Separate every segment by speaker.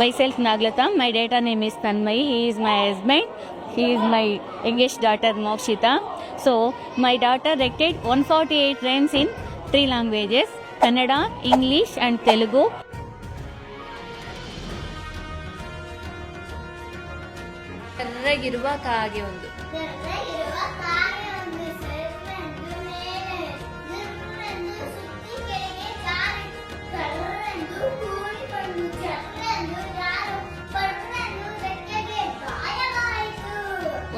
Speaker 1: Myself Naglata. My data name is Tanmay. He is my husband. He is my youngest daughter Mokshita. So my daughter recorded 148 rhymes in 3 languages: Kannada, English and Telugu. ಕರ್ರಗಿರುವ ಕಾಗೆ ಒಂದು.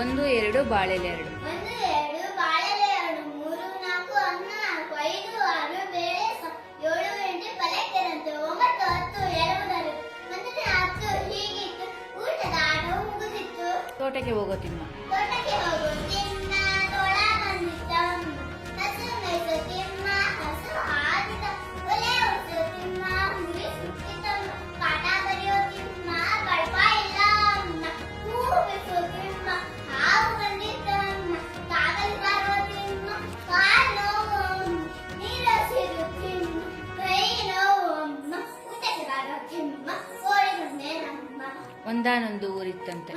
Speaker 1: ಒಂದು ಎರಡು ಬಾಳೆಲೆ ಎರಡು. ತೋಟಕ್ಕೆ ಹೋಗೋ ತಿಮ್ಮ. ಒಂದಾನೊಂದು ಊರಿತ್ತಂತೆ.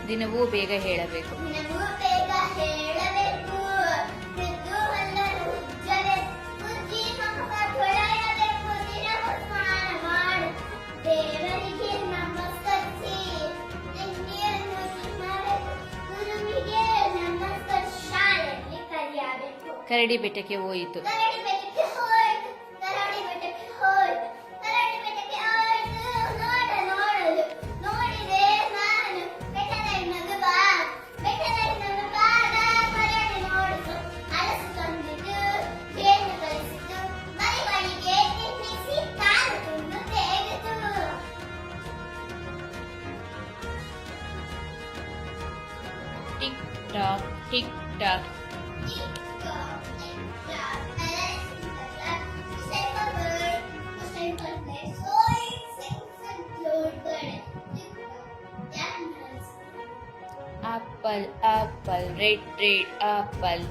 Speaker 1: ದಿನವೂ ಬೇಗ ಹೇಳಬೇಕು. ಕರಡಿ ಬೆಟ್ಟಕ್ಕೆ ಹೋಯಿತು. Tick talk tick talk. Apple, apple, red, red apple.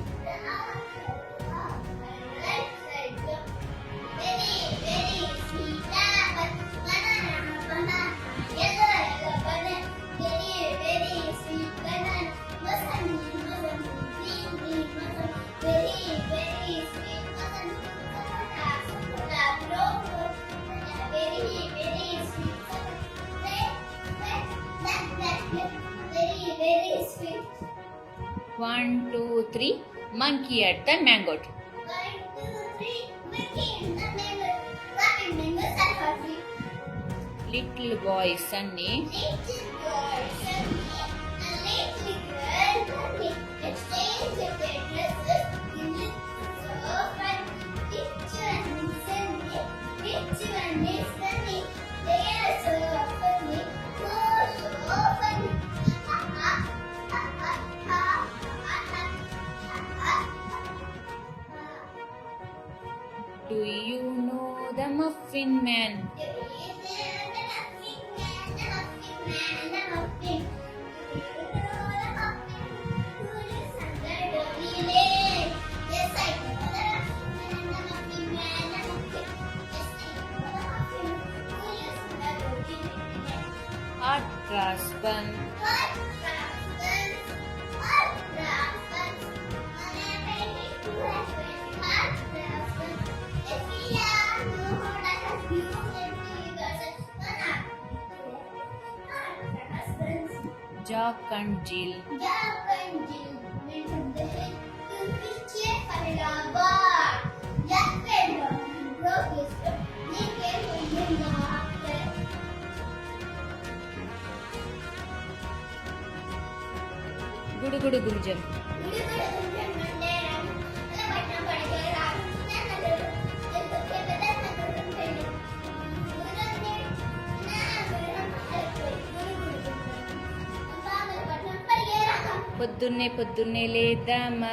Speaker 1: One, two, three. Monkey at the mango tree.
Speaker 2: 1, 2, 3. Monkey at the mango tree. What mangoes are for free?
Speaker 1: Little boy Sunny.
Speaker 2: Little boy Sunny and little girl Bunny exchange their dresses in little so fun. Which one is Sunny? Which one is Sunny? They are so funny. Oh, so funny.
Speaker 1: Do you know the Muffin Man? Hot grass bun. Jack and Jill.
Speaker 2: Jack and Jill went to the hill to fish for a bar. Jack fell down and broke his foot. He came home in the after.
Speaker 1: గుడుగుడు గుంజం. పొద్దున్నే పొద్దున్నే లేద్దామా,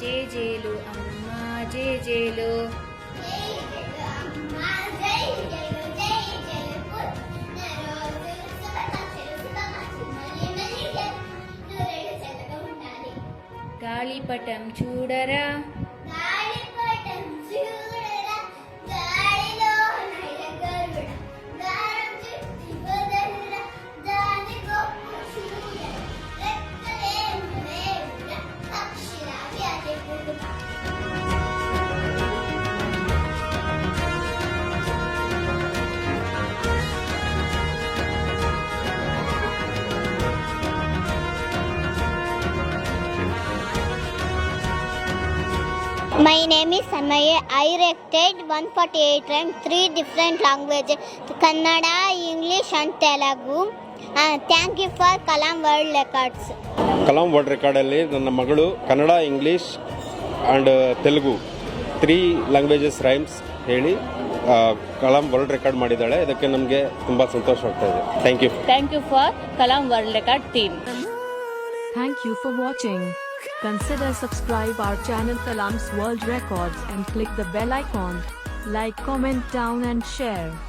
Speaker 1: జేజేలు అమ్మా జేజేలు. గాలిపటం చూడరా,
Speaker 2: My name is Sanmaya. I recited 148 rhymes, 3 different languages, Kannada, English and Telugu. Thank you for Kalam World Records.
Speaker 3: Kalam world ರೆಕಾರ್ಡಲ್ಲಿ ನನ್ನ ಮಗಳು Kannada, English and Telugu 3 languages rhymes ಹೇಳಿ ಕಲಾಂ ವರ್ಲ್ಡ್ ರೆಕಾರ್ಡ್ ಮಾಡಿದ್ದಾಳೆ. ಇದಕ್ಕೆ ನಮಗೆ ತುಂಬ ಸಂತೋಷವಾಗ್ತಾ ಇದೆ. Thank you.
Speaker 1: Thank you for Kalam World Record team.
Speaker 4: Thank you for watching. Consider subscribe our channel Kalam's World Records and click the bell icon. Like, comment down and share.